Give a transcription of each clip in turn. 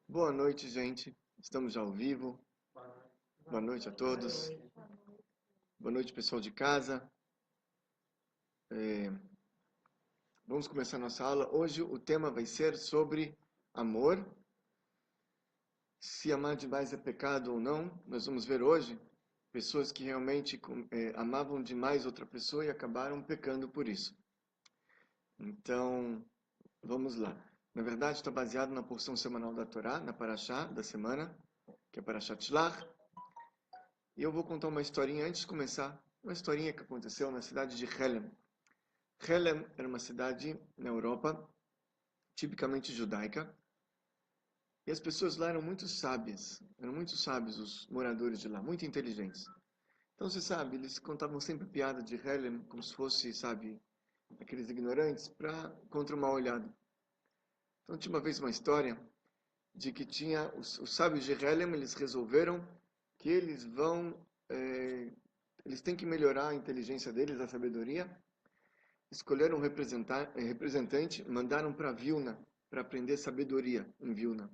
Boa noite, gente. Estamos já ao vivo. Boa noite a todos. Boa noite, pessoal de casa. Vamos começar nossa aula. Hoje o tema vai ser sobre amor. Se amar demais é pecado ou não. Nós vamos ver hoje pessoas que realmente amavam demais outra pessoa e acabaram pecando por isso. Então, vamos lá. Na verdade, está baseado na porção semanal da Torá, na Parashá da semana, que é Parashat Shlach. E eu vou contar uma historinha antes de começar. Uma historinha que aconteceu na cidade de Helem. Helem era uma cidade na Europa, tipicamente judaica. E as pessoas lá eram muito sábias. Eram muito sábios os moradores de lá, muito inteligentes. Então, você sabe, eles contavam sempre piada de Helem, como se fosse, sabe, aqueles ignorantes, contra o mal olhado. Então, tinha uma vez uma história de que tinha os sábios de Helem, eles resolveram que eles têm que melhorar a inteligência deles, a sabedoria. Escolheram um representante, mandaram para Vilna para aprender sabedoria em Vilna.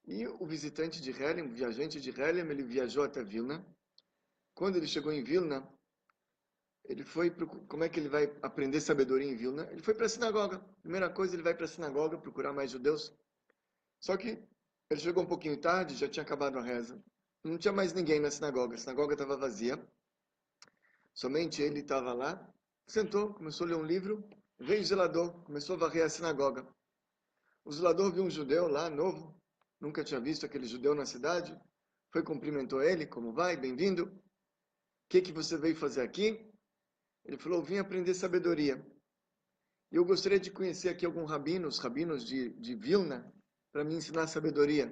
E o visitante de Helem, o viajante de Helem, ele viajou até Vilna. Quando ele chegou em Vilna, ele foi como é que ele vai aprender sabedoria em Vilna? Ele foi para a sinagoga. Primeira coisa, ele vai para a sinagoga procurar mais judeus. Só que ele chegou um pouquinho tarde, já tinha acabado a reza. Não tinha mais ninguém na sinagoga. A sinagoga estava vazia. Somente ele estava lá. Sentou, começou a ler um livro. Veio o zelador, começou a varrer a sinagoga. O zelador viu um judeu lá, novo. Nunca tinha visto aquele judeu na cidade. Foi, cumprimentou ele. Como vai? Bem-vindo. O que você veio fazer aqui? Ele falou, vim aprender sabedoria. E eu gostaria de conhecer aqui alguns rabinos, rabinos de Vilna, para me ensinar sabedoria.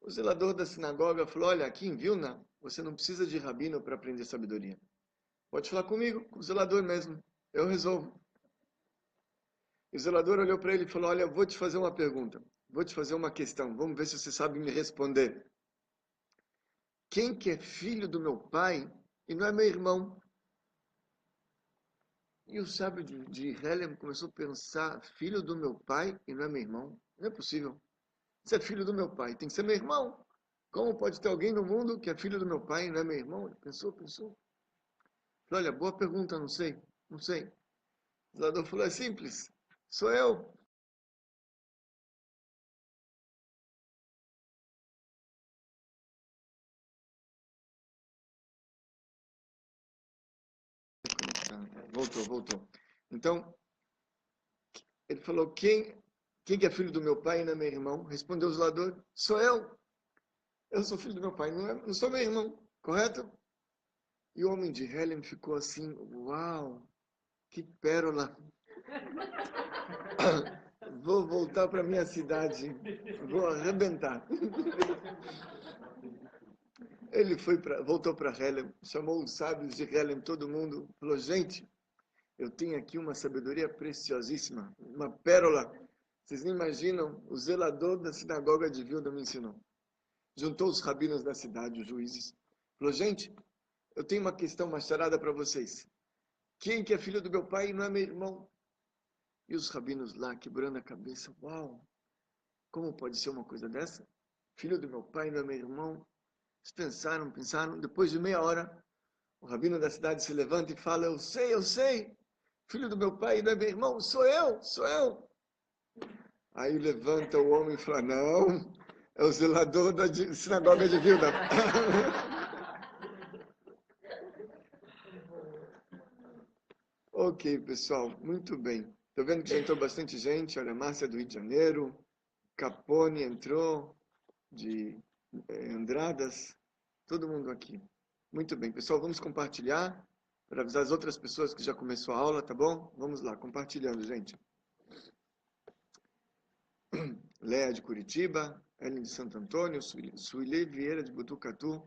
O zelador da sinagoga falou, olha, aqui em Vilna, você não precisa de rabino para aprender sabedoria. Pode falar comigo, com o zelador mesmo. Eu resolvo. E o zelador olhou para ele e falou, olha, eu vou te fazer uma pergunta. Vou te fazer uma questão. Vamos ver se você sabe me responder. Quem que é filho do meu pai e não é meu irmão? E o sábio de Helem começou a pensar, filho do meu pai e não é meu irmão? Não é possível. Você é filho do meu pai, tem que ser meu irmão. Como pode ter alguém no mundo que é filho do meu pai e não é meu irmão? Ele pensou. Falou, olha, boa pergunta, não sei, não sei. O zelador falou, é simples, sou eu. Voltou. Então, ele falou, quem que é filho do meu pai e não é meu irmão? Respondeu o zelador, sou eu. Eu sou filho do meu pai, não sou meu irmão, correto? E o homem de Helem ficou assim, uau, que pérola. Vou voltar para minha cidade, vou arrebentar. Ele voltou para Helem, chamou os sábios de Helem, todo mundo, falou, gente, eu tenho aqui uma sabedoria preciosíssima, uma pérola. Vocês nem imaginam, o zelador da sinagoga de Vilna me ensinou. Juntou os rabinos da cidade, os juízes. Falou, gente, eu tenho uma questão, uma charada para vocês. Quem que é filho do meu pai e não é meu irmão? E os rabinos lá, quebrando a cabeça. Uau, como pode ser uma coisa dessa? Filho do meu pai e não é meu irmão? Eles pensaram. Depois de meia hora, o rabino da cidade se levanta e fala, eu sei. Filho do meu pai e não é meu irmão? Sou eu. Aí levanta o homem e fala, não, é o zelador da sinagoga de Vilna. Ok, pessoal, muito bem. Estou vendo que já entrou bastante gente. Olha, Márcia do Rio de Janeiro, Capone entrou, de Andradas, todo mundo aqui. Muito bem, pessoal, vamos compartilhar para avisar as outras pessoas que já começou a aula, tá bom? Vamos lá, compartilhando, gente. Léa de Curitiba, Ellen de Santo Antônio, Sueli Vieira de Butucatu,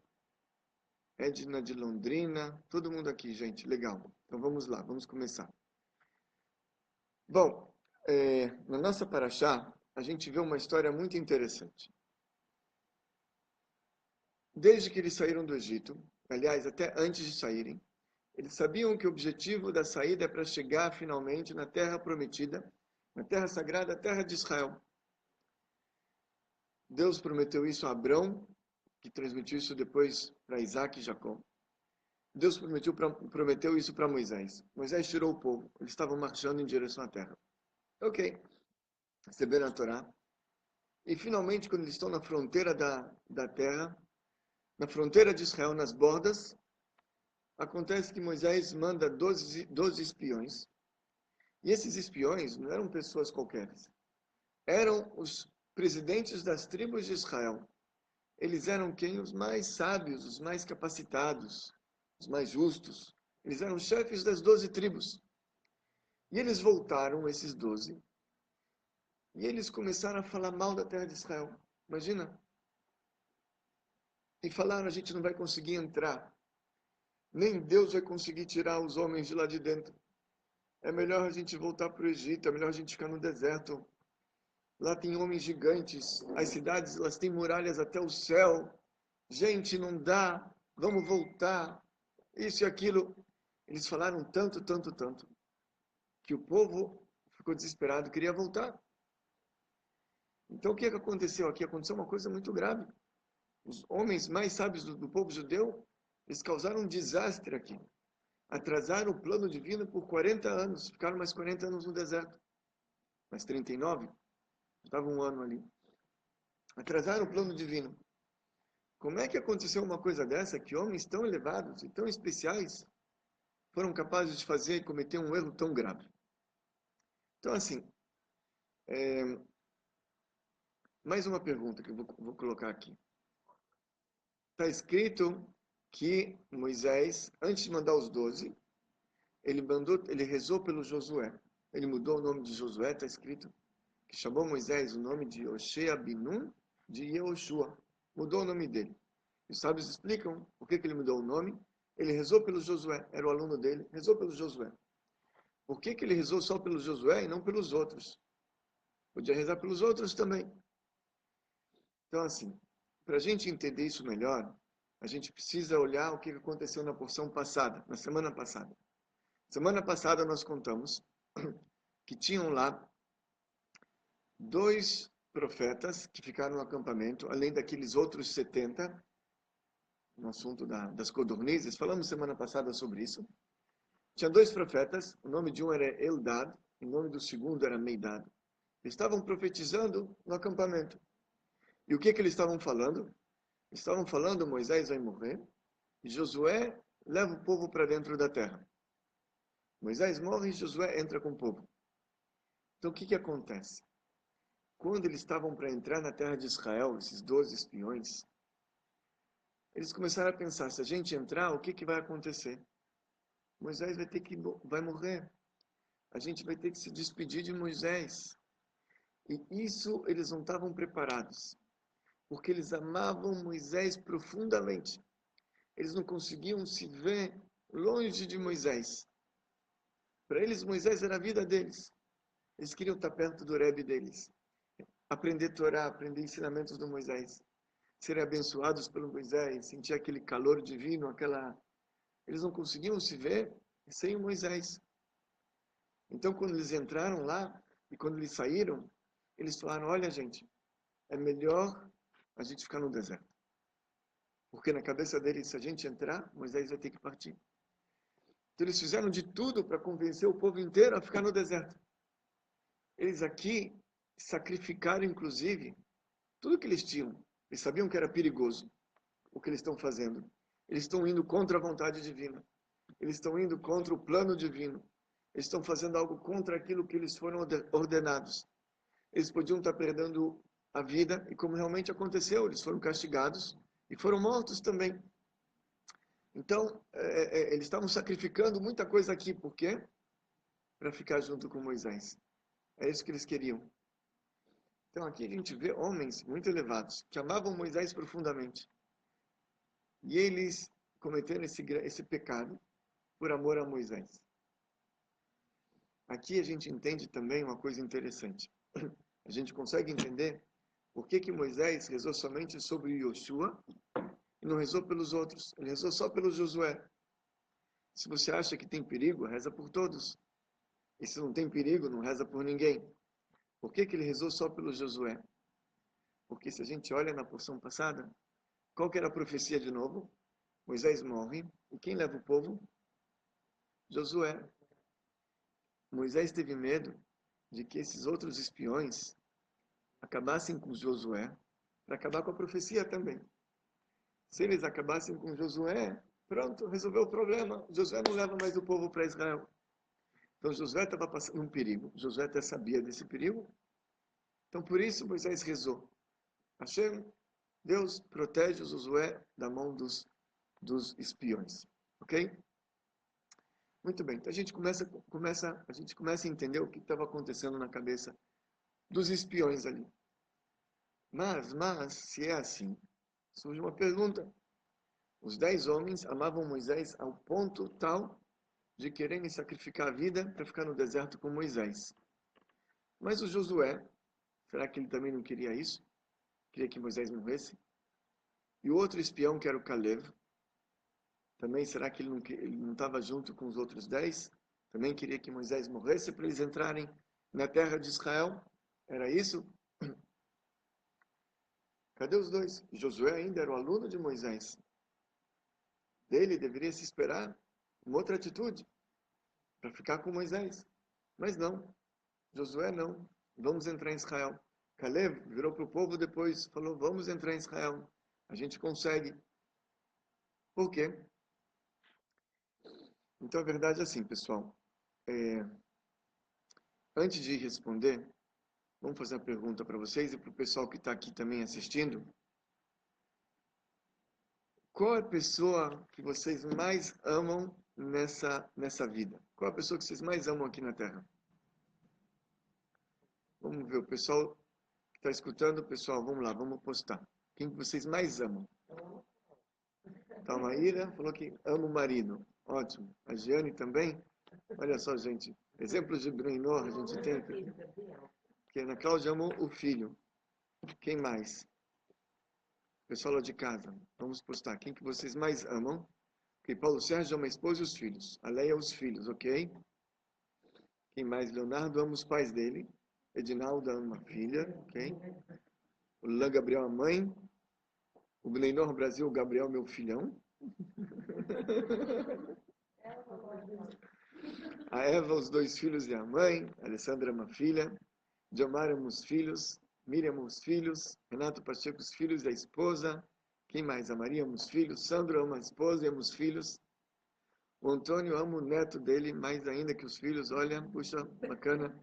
Edna de Londrina, todo mundo aqui, gente, legal. Então vamos lá, vamos começar. Bom, na nossa paraxá, a gente vê uma história muito interessante. Desde que eles saíram do Egito, aliás, até antes de saírem, eles sabiam que o objetivo da saída é para chegar finalmente na terra prometida, na terra sagrada, a terra de Israel. Deus prometeu isso a Abrão, que transmitiu isso depois para Isaac e Jacó. Deus prometeu isso para Moisés. Moisés tirou o povo. Eles estavam marchando em direção à terra. Ok. Receberam a Torá. E finalmente, quando eles estão na fronteira da terra, na fronteira de Israel, nas bordas, acontece que Moisés manda 12 espiões. E esses espiões não eram pessoas qualquer. Eram os presidentes das tribos de Israel. Eles eram quem? Os mais sábios, os mais capacitados, os mais justos. Eles eram chefes das 12 tribos. E eles voltaram, esses 12, e eles começaram a falar mal da terra de Israel. Imagina. E falaram, a gente não vai conseguir entrar. Nem Deus vai conseguir tirar os homens de lá de dentro. É melhor a gente voltar para o Egito, é melhor a gente ficar no deserto. Lá tem homens gigantes, as cidades elas têm muralhas até o céu. Gente, não dá, vamos voltar. Isso e aquilo. Eles falaram tanto, tanto, tanto, que o povo ficou desesperado, queria voltar. Então o que aconteceu aqui? Aconteceu uma coisa muito grave. Os homens mais sábios do povo judeu, eles causaram um desastre aqui. Atrasaram o plano divino por 40 anos. Ficaram mais 40 anos no deserto. Mais 39. Estava um ano ali. Atrasaram o plano divino. Como é que aconteceu uma coisa dessa que homens tão elevados e tão especiais foram capazes de fazer e cometer um erro tão grave? Então, assim, mais uma pergunta que eu vou colocar aqui. Está escrito que Moisés, antes de mandar os 12, ele rezou pelo Josué. Ele mudou o nome de Josué, está escrito, que chamou Moisés o nome de Hoshea Binun de Yehoshua. Mudou o nome dele. Os sábios explicam por que ele mudou o nome. Ele rezou pelo Josué, era o aluno dele, rezou pelo Josué. Por que ele rezou só pelo Josué e não pelos outros? Podia rezar pelos outros também. Então, assim, para a gente entender isso melhor, a gente precisa olhar o que aconteceu na porção passada, na semana passada. Semana passada nós contamos que tinham lá 2 profetas que ficaram no acampamento, além daqueles outros 70, no assunto das codornizes. Falamos semana passada sobre isso. Tinha 2 profetas, o nome de um era Eldad, o nome do segundo era Meidad. Eles estavam profetizando no acampamento. E o que eles estavam falando? Estavam falando, Moisés vai morrer, e Josué leva o povo para dentro da terra. Moisés morre e Josué entra com o povo. Então o que acontece? Quando eles estavam para entrar na terra de Israel, esses 12 espiões, eles começaram a pensar, se a gente entrar, o que vai acontecer? Moisés vai morrer. A gente vai ter que se despedir de Moisés. E isso eles não estavam preparados, porque eles amavam Moisés profundamente. Eles não conseguiam se ver longe de Moisés. Para eles, Moisés era a vida deles. Eles queriam estar perto do Rebbe deles. Aprender Torá, aprender ensinamentos do Moisés. Serem abençoados pelo Moisés, sentir aquele calor divino, aquela... Eles não conseguiam se ver sem o Moisés. Então, quando eles entraram lá, e quando eles saíram, eles falaram, olha, gente, é melhor a gente ficar no deserto. Porque na cabeça deles, se a gente entrar, Moisés vai ter que partir. Então, eles fizeram de tudo para convencer o povo inteiro a ficar no deserto. Eles aqui sacrificaram, inclusive, tudo que eles tinham. Eles sabiam que era perigoso o que eles estão fazendo. Eles estão indo contra a vontade divina. Eles estão indo contra o plano divino. Eles estão fazendo algo contra aquilo que eles foram ordenados. Eles podiam estar perdendo a vida, e como realmente aconteceu, eles foram castigados e foram mortos também. Então, eles estavam sacrificando muita coisa aqui. Por quê? Para ficar junto com Moisés. É isso que eles queriam. Então, aqui a gente vê homens muito elevados, que amavam Moisés profundamente. E eles cometeram esse pecado por amor a Moisés. Aqui a gente entende também uma coisa interessante. A gente consegue entender por que Moisés rezou somente sobre Yoshua e não rezou pelos outros. Ele rezou só pelo Josué. Se você acha que tem perigo, reza por todos. E se não tem perigo, não reza por ninguém. Por que ele rezou só pelo Josué? Porque se a gente olha na porção passada, qual que era a profecia de novo? Moisés morre. E quem leva o povo? Josué. Moisés teve medo de que esses outros espiões acabassem com Josué, para acabar com a profecia também. Se eles acabassem com Josué, pronto, resolveu o problema. Josué não leva mais o povo para Israel. Então Josué estava passando um perigo. Josué até sabia desse perigo. Então por isso Moisés rezou. Hashem, Deus protege Josué da mão dos espiões. Ok? Muito bem. Então a gente começa a entender o que estava acontecendo na cabeça dos espiões ali. Mas, se é assim, surge uma pergunta. Os 10 homens amavam Moisés ao ponto tal de quererem sacrificar a vida para ficar no deserto com Moisés. Mas o Josué, será que ele também não queria isso? Queria que Moisés morresse? E o outro espião, que era o Caleb, também, será que ele não estava junto com os outros 10? Também queria que Moisés morresse para eles entrarem na terra de Israel? Era isso? Cadê os dois? Josué ainda era o aluno de Moisés. Dele deveria se esperar uma outra atitude para ficar com Moisés. Mas não, Josué não. Vamos entrar em Israel. Caleb virou para o povo depois, falou, vamos entrar em Israel. A gente consegue. Por quê? Então a verdade é assim, pessoal. Antes de responder, vamos fazer uma pergunta para vocês e para o pessoal que está aqui também assistindo. Qual é a pessoa que vocês mais amam nessa vida? Qual é a pessoa que vocês mais amam aqui na Terra? Vamos ver, o pessoal que está escutando, pessoal, vamos lá, vamos postar. Quem que vocês mais amam? Então, a Maíra falou que ama o marido. Ótimo. A Giane também? Olha só, gente. Exemplos de Brenor a gente tem aqui. Que a Ana Cláudia ama o filho. Quem mais? Pessoal lá de casa. Vamos postar. Quem que vocês mais amam? Ok, Paulo Sérgio ama a esposa e os filhos. A Leia os filhos, ok? Quem mais? Leonardo ama os pais dele. Edinaldo ama a filha, ok? O Lã Gabriel a mãe. O Blenor Brasil, o Gabriel, meu filhão. A Eva, os 2 filhos e a mãe. A Alessandra ama a filha. Diomar ama os filhos. Miriam ama os filhos. Renato Pacheco, os filhos e a esposa. Quem mais? A Maria ama os filhos. Sandro ama a esposa e ama os filhos. O Antônio ama o neto dele mais ainda que os filhos. Olha, puxa, bacana.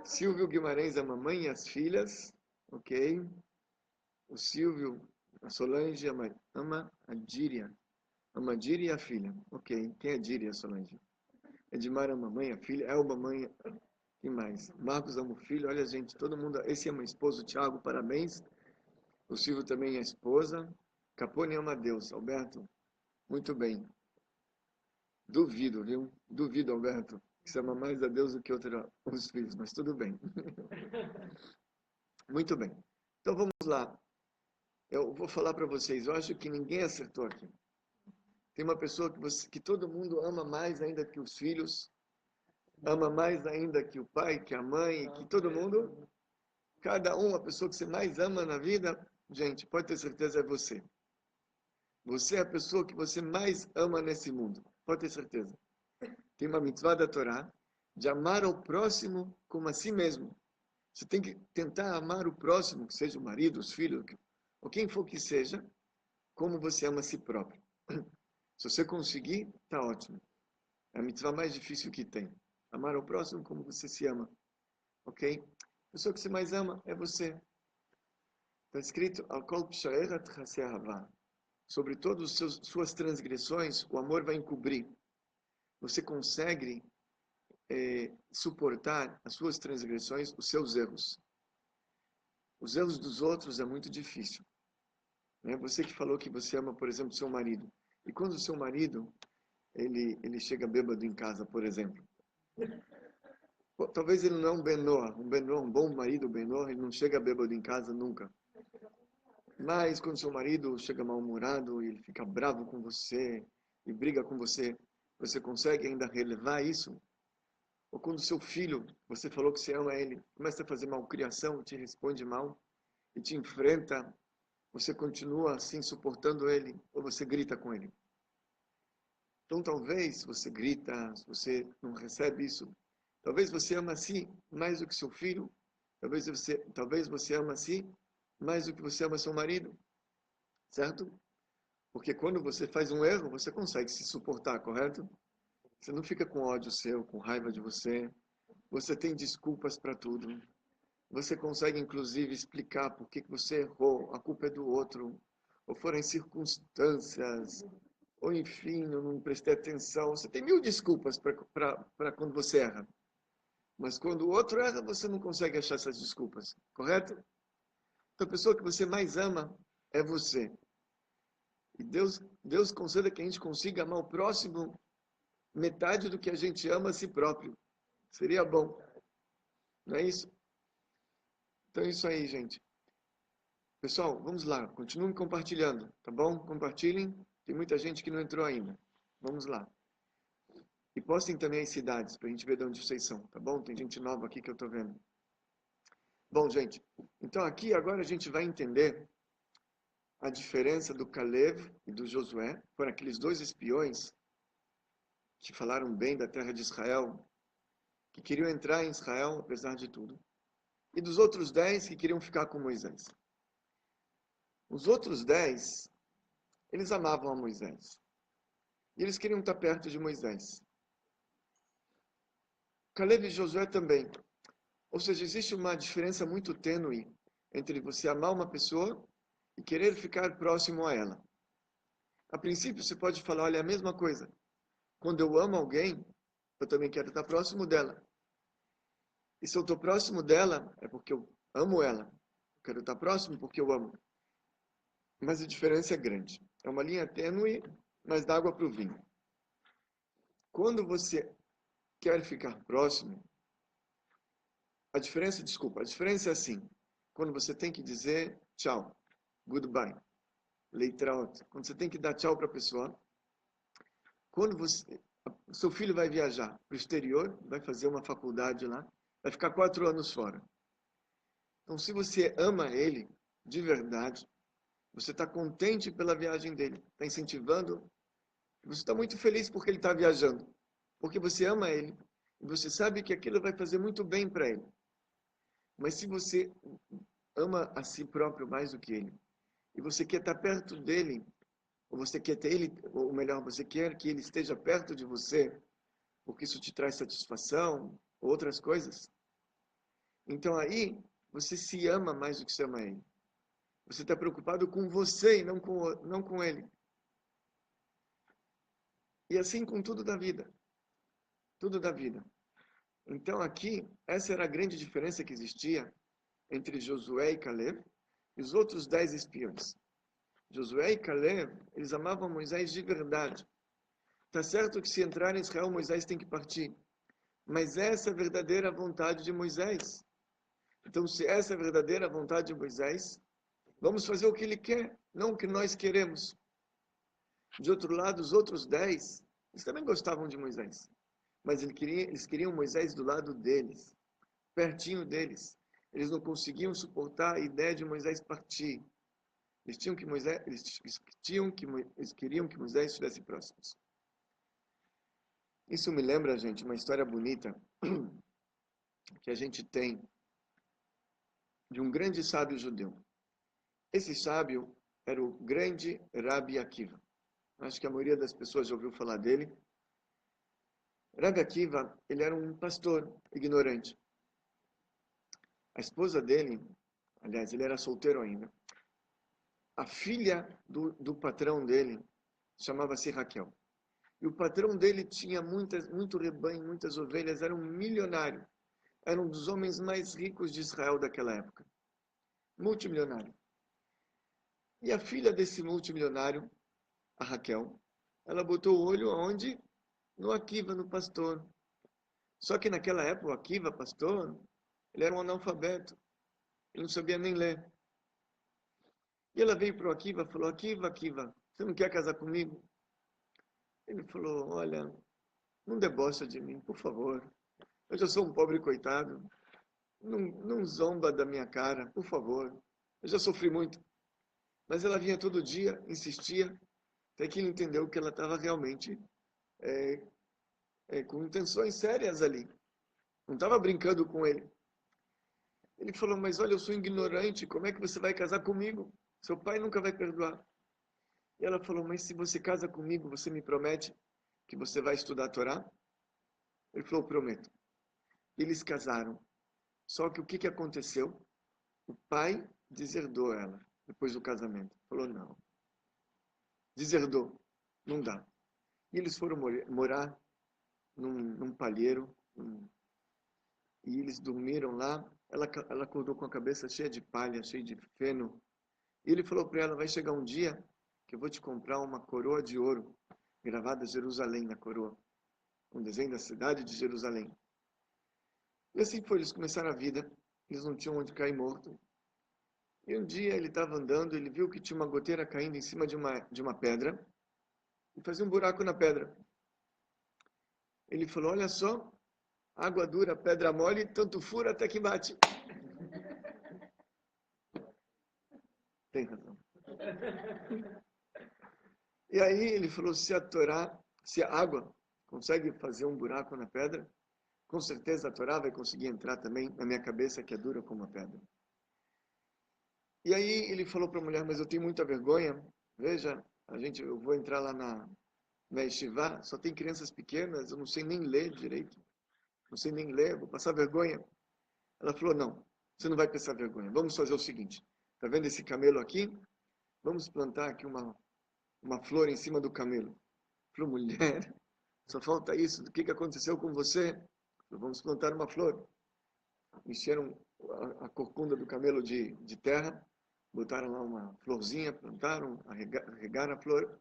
Silvio Guimarães ama a mãe e as filhas. Ok. O Silvio, a Solange ama a Díria. Ama a Díria e a filha. Ok. Quem é a Díria, Solange? Edmar ama a mãe, a filha. Elba, mãe. Quem mais? Marcos ama o filho. Olha, gente, todo mundo. Esse ama a esposa, o Thiago, parabéns. O Silvio também é a esposa. Capone ama a Deus. Alberto, muito bem. Duvido, viu? Duvido, Alberto, que você ama mais a Deus do que os filhos, mas tudo bem. Muito bem. Então vamos lá. Eu vou falar para vocês. Eu acho que ninguém acertou aqui. Tem uma pessoa que todo mundo ama mais ainda que os filhos, ama mais ainda que o pai, que a mãe, que todo mundo. Cada um, a pessoa que você mais ama na vida, gente, pode ter certeza é você. Você é a pessoa que você mais ama nesse mundo. Pode ter certeza. Tem uma mitzvah da Torá de amar ao próximo como a si mesmo. Você tem que tentar amar o próximo, que seja o marido, os filhos, ou quem for que seja, como você ama a si próprio. Se você conseguir, tá ótimo. É a mitzvah mais difícil que tem. Amar ao próximo como você se ama. Ok? A pessoa que você mais ama é você. Está escrito, sobre todas as suas transgressões, o amor vai encobrir. Você consegue suportar as suas transgressões, os seus erros. Os erros dos outros é muito difícil. Né? Você que falou que você ama, por exemplo, seu marido. E quando o seu marido, ele chega bêbado em casa, por exemplo. Talvez ele não é um bom marido, Benor, ele não chega bêbado em casa nunca. Mas quando seu marido chega mal-humorado e ele fica bravo com você e briga com você, você consegue ainda relevar isso? Ou quando seu filho, você falou que você ama ele, começa a fazer malcriação, te responde mal, e te enfrenta, você continua assim suportando ele ou você grita com ele? Então talvez você grita, você não recebe isso. Talvez você ama a si mais do que seu filho. Talvez você ama a si mais do que você ama seu marido, certo? Porque quando você faz um erro, você consegue se suportar, correto? Você não fica com ódio seu, com raiva de você. Você tem desculpas para tudo. Você consegue, inclusive, explicar por que você errou, a culpa é do outro, ou foram circunstâncias, ou enfim, eu não prestei atenção. Você tem mil desculpas para quando você erra. Mas quando o outro erra, você não consegue achar essas desculpas, correto? Então a pessoa que você mais ama é você. E Deus conceda que a gente consiga amar o próximo metade do que a gente ama a si próprio. Seria bom, não é isso? Então é isso aí, gente. Pessoal, vamos lá, continuem compartilhando, tá bom? Compartilhem, tem muita gente que não entrou ainda. Vamos lá. E postem também as cidades, para a gente ver de onde vocês são, tá bom? Tem gente nova aqui que eu estou vendo. Bom, gente, então aqui agora a gente vai entender a diferença do Caleb e do Josué. Foram aqueles dois espiões que falaram bem da terra de Israel, que queriam entrar em Israel apesar de tudo. E dos outros 10 que queriam ficar com Moisés. Os outros 10, eles amavam a Moisés. E eles queriam estar perto de Moisés. Caleb e Josué também. Ou seja, existe uma diferença muito tênue entre você amar uma pessoa e querer ficar próximo a ela. A princípio, você pode falar, olha, é a mesma coisa. Quando eu amo alguém, eu também quero estar próximo dela. E se eu estou próximo dela, é porque eu amo ela. Eu quero estar próximo porque eu amo. Mas a diferença é grande. É uma linha tênue, mas dá água para o vinho. Quando você quer ficar próximo, a diferença é assim. Quando você tem que dizer tchau, goodbye, leitraut. Quando você tem que dar tchau para a pessoa. Quando seu filho vai viajar para o exterior, vai fazer uma faculdade lá, vai ficar 4 anos fora. Então, se você ama ele de verdade, você está contente pela viagem dele, está incentivando, você está muito feliz porque ele está viajando, porque você ama ele e você sabe que aquilo vai fazer muito bem para ele. Mas se você ama a si próprio mais do que ele, e você quer estar perto dele, ou você quer ter ele, ou melhor, você quer que ele esteja perto de você, porque isso te traz satisfação, ou outras coisas, então aí você se ama mais do que você ama ele. Você está preocupado com você e não com ele. E assim com tudo da vida. Tudo da vida. Então aqui, essa era a grande diferença que existia entre Josué e Caleb e os outros 10 espiões. Josué e Caleb, eles amavam Moisés de verdade. Está certo que se entrar em Israel, Moisés tem que partir. Mas essa é a verdadeira vontade de Moisés. Então, se essa é a verdadeira vontade de Moisés, vamos fazer o que ele quer, não o que nós queremos. De outro lado, os outros 10, eles também gostavam de Moisés. Mas eles queriam Moisés do lado deles, pertinho deles. Eles não conseguiam suportar a ideia de Moisés partir. Eles queriam que Moisés estivesse próximo. Isso me lembra, gente, uma história bonita que a gente tem de um grande sábio judeu. Esse sábio era o grande Rabi Akiva. Acho que a maioria das pessoas já ouviu falar dele. Rabi Akiva, ele era um pastor ignorante. A esposa dele, aliás, ele era solteiro ainda. A filha do patrão dele chamava-se Raquel. E o patrão dele tinha muito rebanho, muitas ovelhas, era um milionário. Era um dos homens mais ricos de Israel daquela época. Multimilionário. E a filha desse multimilionário, a Raquel, ela botou o olho aonde? No Akiva, no pastor. Só que naquela época, o Akiva, pastor, ele era um analfabeto. Ele não sabia nem ler. E ela veio para o Akiva e falou, Akiva, você não quer casar comigo? Ele falou, olha, não debocha de mim, por favor. Eu já sou um pobre coitado. Não zomba da minha cara, por favor. Eu já sofri muito. Mas ela vinha todo dia, insistia, até que ele entendeu que ela estava realmente é, com intenções sérias ali. Não estava brincando com ele. Ele falou, mas olha, eu sou ignorante, como é que você vai casar comigo? Seu pai nunca vai perdoar. E ela falou, mas se você casa comigo, você me promete que você vai estudar a Torá? Ele falou, prometo. Eles casaram. Só que o que aconteceu? O pai deserdou ela depois do casamento. Falou, não. Deserdou. Não dá. E eles foram morar num palheiro. E eles dormiram lá. Ela acordou com a cabeça cheia de palha, cheia de feno. E ele falou para ela, vai chegar um dia que eu vou te comprar uma coroa de ouro, gravada Jerusalém na coroa. Um desenho da cidade de Jerusalém. E assim foi, eles começaram a vida. Eles não tinham onde cair morto. E um dia ele estava andando, ele viu que tinha uma goteira caindo em cima de uma pedra e fazia um buraco na pedra. Ele falou, olha só, água dura, pedra mole, tanto fura até que bate. Tem razão. E aí ele falou, se a Torá, se a água consegue fazer um buraco na pedra, com certeza a Torá vai conseguir entrar também na minha cabeça, que é dura como a pedra. E aí ele falou para a mulher, mas eu tenho muita vergonha. Veja, eu vou entrar lá na Yeshiva, só tem crianças pequenas, eu não sei nem ler direito. Não sei nem ler, vou passar vergonha. Ela falou, não, você não vai passar vergonha. Vamos fazer o seguinte, tá vendo esse camelo aqui? Vamos plantar aqui uma flor em cima do camelo. Falou, mulher, só falta isso, o que aconteceu com você? Falou, vamos plantar uma flor. Encheram a corcunda do camelo de terra, botaram lá uma florzinha, plantaram, regaram a flor.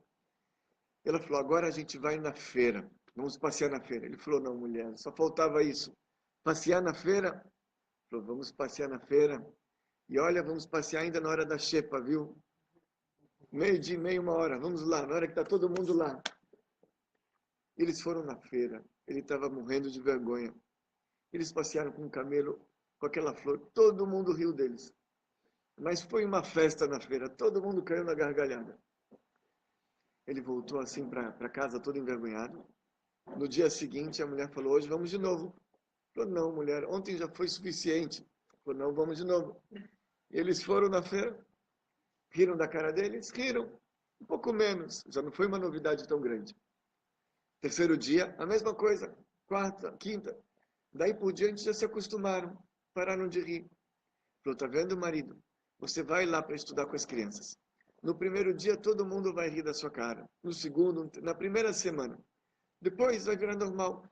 Ela falou, agora a gente vai na feira, vamos passear na feira. Ele falou, não, mulher, só faltava isso. Passear na feira? Ele falou, vamos passear na feira. E olha, vamos passear ainda na hora da xepa, viu? Meio-dia, meia, uma hora, vamos lá, na hora que está todo mundo lá. Eles foram na feira, ele estava morrendo de vergonha. Eles passearam com o camelo, com aquela flor, todo mundo riu deles. Mas foi uma festa na feira, todo mundo caiu na gargalhada. Ele voltou assim para casa todo envergonhado. No dia seguinte, a mulher falou, hoje vamos de novo. Falou, não, mulher, ontem já foi suficiente. Falou, não, vamos de novo. Eles foram na feira, riram da cara deles, riram, um pouco menos, já não foi uma novidade tão grande. Terceiro dia, a mesma coisa, quarta, quinta. Daí por diante já se acostumaram, pararam de rir. Falou, tá vendo, marido? Você vai lá para estudar com as crianças. No primeiro dia todo mundo vai rir da sua cara. No segundo, na primeira semana. Depois vai virar normal.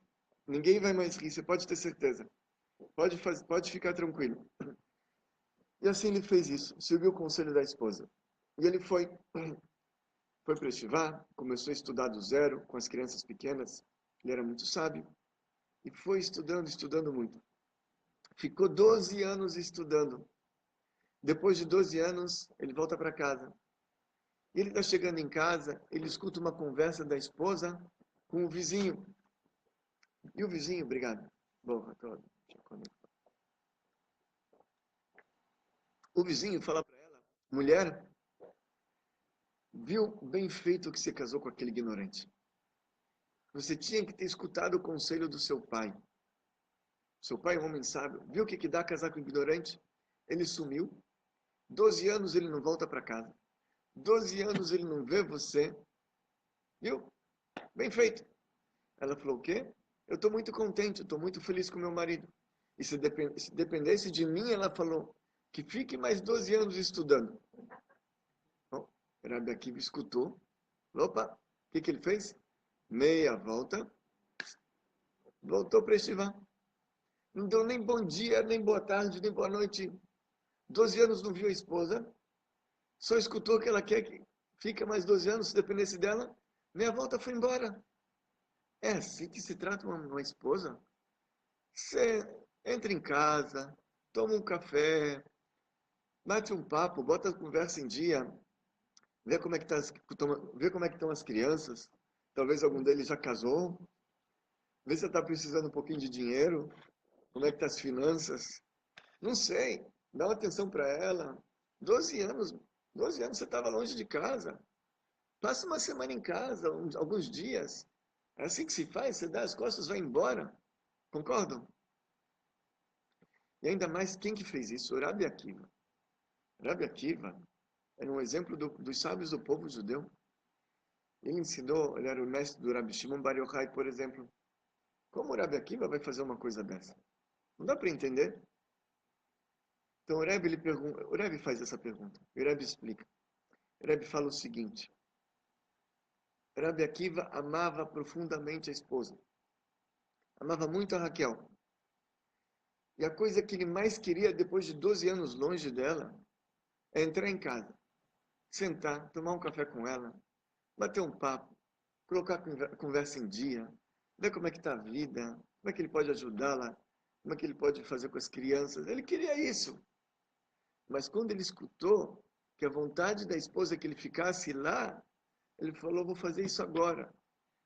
Ninguém vai mais rir, você pode ter certeza. Pode ficar tranquilo. E assim ele fez isso, seguiu o conselho da esposa. E ele foi para Yeshiva, começou a estudar do zero com as crianças pequenas. Ele era muito sábio. E foi estudando, estudando muito. Ficou 12 anos estudando. Depois de 12 anos, ele volta para casa. E ele está chegando em casa, ele escuta uma conversa da esposa com o vizinho. E o vizinho, obrigado. Bom, o vizinho fala para ela, mulher, viu bem feito que você casou com aquele ignorante. Você tinha que ter escutado o conselho do seu pai. Seu pai é um homem sábio. Viu o que dá casar com ignorante? Ele sumiu. 12 anos ele não volta para casa. 12 anos ele não vê você. Viu? Bem feito. Ela falou, o quê? Eu estou muito contente, estou muito feliz com meu marido. E se dependesse de mim, ela falou, que fique mais 12 anos estudando. Bom, Rabi Akiva escutou. Opa, o que ele fez? Meia volta. Voltou para estivar. Não deu nem bom dia, nem boa tarde, nem boa noite. 12 anos não viu a esposa. Só escutou que ela quer que fique mais 12 anos, se dependesse dela. Meia volta foi embora. É assim que se trata uma esposa. Você entra em casa, toma um café, bate um papo, bota a conversa em dia, vê como é que vê como é que estão as crianças. Talvez algum deles já casou. Vê se você está precisando um pouquinho de dinheiro. Como é que estão as finanças? Não sei. Dá uma atenção para ela. 12 anos, 12 anos você estava longe de casa. Passa uma semana em casa, alguns dias. É assim que se faz, você dá as costas e vai embora. Concordam? E ainda mais, quem que fez isso? O Rabi Akiva. Rabi Akiva era um exemplo dos sábios do povo judeu. Ele ensinou, ele era o mestre do Rabi Shimon Bar Yochai, por exemplo. Como o Rabi Akiva vai fazer uma coisa dessa? Não dá para entender. Então o Rebbe faz essa pergunta. O Rebbe explica. O Rebbe fala o seguinte. Rabi Akiva amava profundamente a esposa. Amava muito a Raquel. E a coisa que ele mais queria depois de 12 anos longe dela é entrar em casa, sentar, tomar um café com ela, bater um papo, colocar a conversa em dia, ver como é que está a vida, como é que ele pode ajudá-la, como é que ele pode fazer com as crianças. Ele queria isso. Mas quando ele escutou que a vontade da esposa é que ele ficasse lá, ele falou, vou fazer isso agora.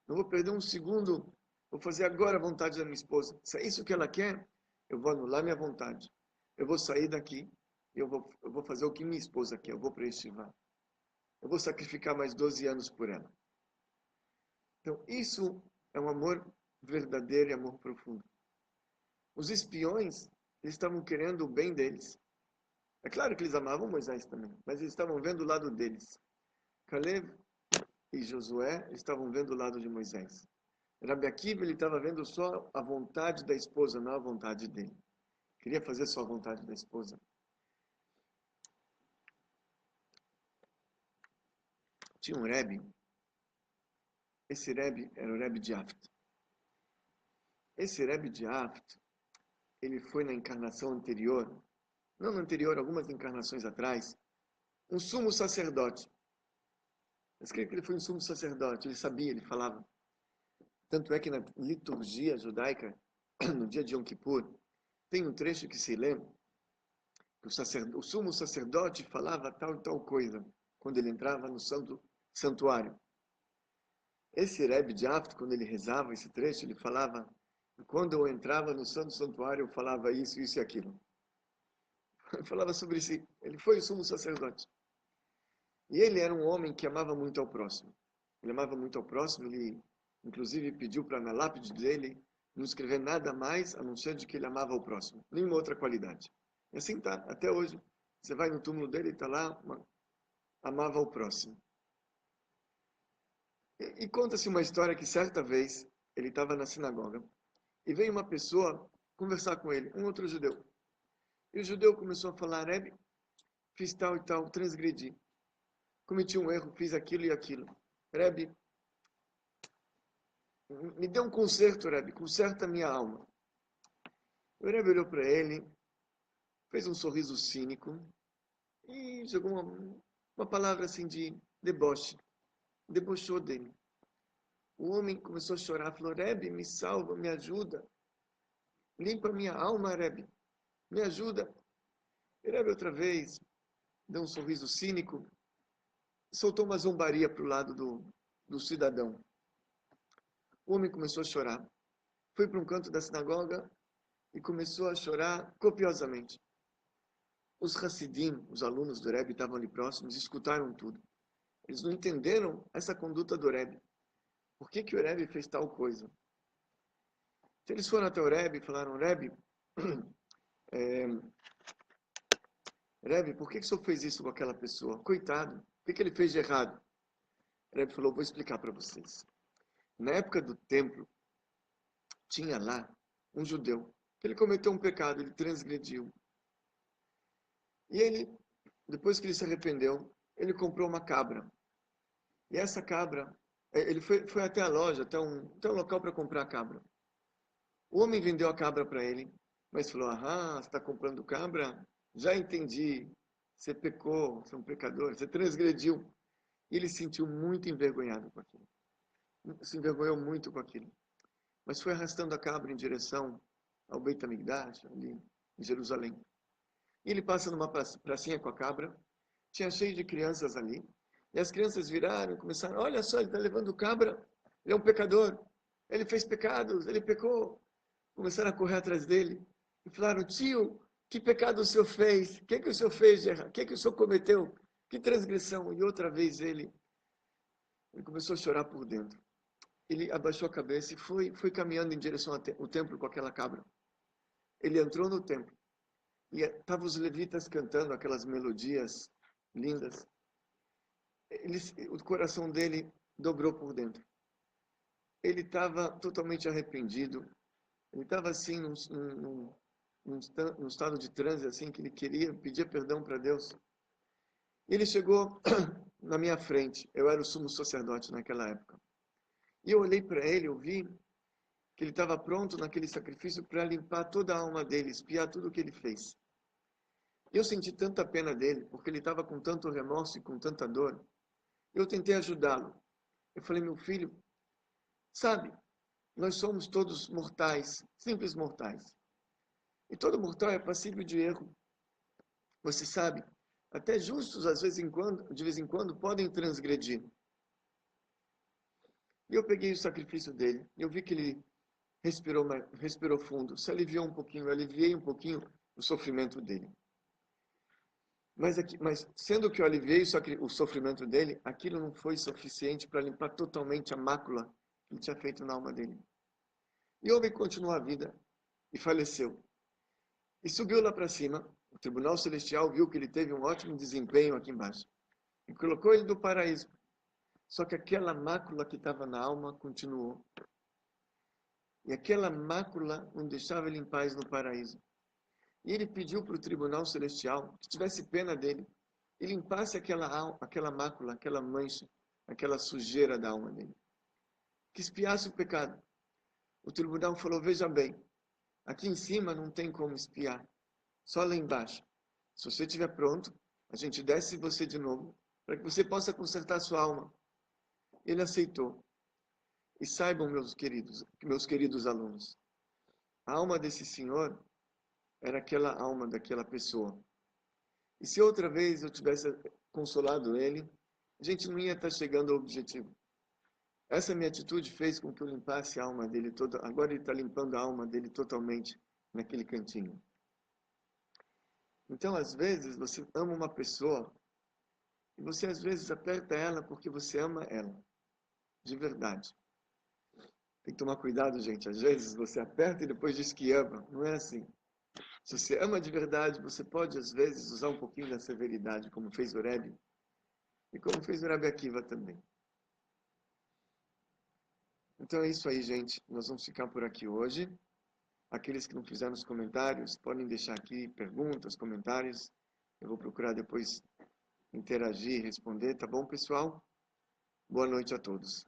Não vou perder um segundo, vou fazer agora a vontade da minha esposa. Se é isso que ela quer, eu vou anular minha vontade. Eu vou sair daqui e eu vou fazer o que minha esposa quer. Eu vou para Yeshiva. Eu vou sacrificar mais 12 anos por ela. Então, isso é um amor verdadeiro e amor profundo. Os espiões, eles estavam querendo o bem deles. É claro que eles amavam Moisés também, mas eles estavam vendo o lado deles. Caleb e Josué estavam vendo o lado de Moisés. Rabi Akiva, ele estava vendo só a vontade da esposa, não a vontade dele. Queria fazer só a vontade da esposa. Tinha um Rebbe, esse Rebbe era o Rebbe de Aft. Esse Rebbe de Aft, ele foi na encarnação anterior, não na anterior, algumas encarnações atrás, um sumo sacerdote. Escreve que ele foi um sumo sacerdote, ele sabia, ele falava. Tanto é que na liturgia judaica, no dia de Yom Kippur, tem um trecho que se lê, que o sumo sacerdote falava tal e tal coisa, quando ele entrava no santuário. Esse Rebbe de Aft, quando ele rezava esse trecho, ele falava, quando eu entrava no santo santuário, eu falava isso, isso e aquilo. Ele falava sobre si. Ele foi o sumo sacerdote. E ele era um homem que amava muito ao próximo. Ele amava muito ao próximo, ele inclusive pediu para na lápide dele não escrever nada mais a não ser de que ele amava ao próximo, nenhuma outra qualidade. E assim tá, até hoje. Você vai no túmulo dele e está lá, amava ao próximo. E conta-se uma história que certa vez ele estava na sinagoga e veio uma pessoa conversar com ele, um outro judeu. E o judeu começou a falar, Rebbe, fiz tal e tal, transgredi. Cometi um erro, fiz aquilo e aquilo. Rebbe, me dê um conserto, Rebbe, conserta a minha alma. O Rebbe olhou para ele, fez um sorriso cínico e jogou uma palavra assim de deboche. Debochou dele. O homem começou a chorar, falou, Rebbe, me salva, me ajuda. Limpa minha alma, Rebbe. Me ajuda. E Rebbe outra vez deu um sorriso cínico e soltou uma zombaria para o lado do cidadão. O homem começou a chorar. Foi para um canto da sinagoga e começou a chorar copiosamente. Os Hassidim, os alunos do Rebbe, estavam ali próximos e escutaram tudo. Eles não entenderam essa conduta do Rebbe. Por que o Rebbe fez tal coisa? Então eles foram até o Rebbe e falaram, Rebbe, Rebbe, por que o senhor fez isso com aquela pessoa? Coitado, o que ele fez de errado? O Rebbe falou, vou explicar para vocês. Na época do templo, tinha lá um judeu, que ele cometeu um pecado, ele transgrediu. E ele, depois que ele se arrependeu, ele comprou uma cabra. E essa cabra, ele foi até a loja, até um local para comprar a cabra. O homem vendeu a cabra para ele, mas falou, você está comprando cabra? Já entendi, você pecou, você é um pecador, você transgrediu. E ele se sentiu muito envergonhado com aquilo. Se envergonhou muito com aquilo. Mas foi arrastando a cabra em direção ao Beit HaMikdash, ali em Jerusalém. E ele passa numa pracinha com a cabra, tinha cheio de crianças ali, e as crianças viraram e começaram, olha só, ele está levando cabra, ele é um pecador, ele fez pecados, ele pecou. Começaram a correr atrás dele e falaram, tio, Que pecado o senhor fez? O que o senhor fez de errado? O que o senhor cometeu? Que transgressão? E outra vez ele começou a chorar por dentro. Ele abaixou a cabeça e foi caminhando em direção ao templo com aquela cabra. Ele entrou no templo e estavam os levitas cantando aquelas melodias lindas. O coração dele dobrou por dentro. Ele estava totalmente arrependido. Ele estava assim num estado de transe assim que ele queria pedir perdão para Deus. Ele chegou na minha frente. Eu era o sumo sacerdote naquela época. E eu olhei para ele, eu vi que ele estava pronto naquele sacrifício para limpar toda a alma dele, expiar tudo o que ele fez. E eu senti tanta pena dele, porque ele estava com tanto remorso e com tanta dor. Eu tentei ajudá-lo. Eu falei, meu filho, sabe, nós somos todos mortais, simples mortais. E todo mortal é passível de erro. Você sabe, até justos, às vezes de vez em quando, podem transgredir. E eu peguei o sacrifício dele. Eu vi que ele respirou fundo, se aliviou um pouquinho, eu aliviei um pouquinho o sofrimento dele. Mas sendo que eu aliviei o sofrimento dele, aquilo não foi suficiente para limpar totalmente a mácula que ele tinha feito na alma dele. E o homem continuou a vida e faleceu. E subiu lá para cima. O Tribunal Celestial viu que ele teve um ótimo desempenho aqui embaixo. E colocou ele no paraíso. Só que aquela mácula que estava na alma continuou. E aquela mácula não deixava ele em paz no paraíso. E ele pediu para o Tribunal Celestial que tivesse pena dele e limpasse aquela mácula, aquela mancha, aquela sujeira da alma dele. Que espiasse o pecado. O tribunal falou, veja bem, aqui em cima não tem como espiar, só lá embaixo. Se você estiver pronto, a gente desce você de novo, para que você possa consertar sua alma. Ele aceitou. E saibam, meus queridos alunos, a alma desse senhor era aquela alma daquela pessoa. E se outra vez eu tivesse consolado ele, a gente não ia estar chegando ao objetivo. Essa minha atitude fez com que eu limpasse a alma dele toda. Agora ele está limpando a alma dele totalmente naquele cantinho. Então, às vezes, você ama uma pessoa e você, às vezes, aperta ela porque você ama ela. De verdade. Tem que tomar cuidado, gente. Às vezes, você aperta e depois diz que ama. Não é assim. Se você ama de verdade, você pode, às vezes, usar um pouquinho da severidade, como fez o Rebbe. E como fez o Rebbe Akiva também. Então é isso aí, gente. Nós vamos ficar por aqui hoje. Aqueles que não fizeram os comentários, podem deixar aqui perguntas, comentários. Eu vou procurar depois interagir e responder, tá bom, pessoal? Boa noite a todos.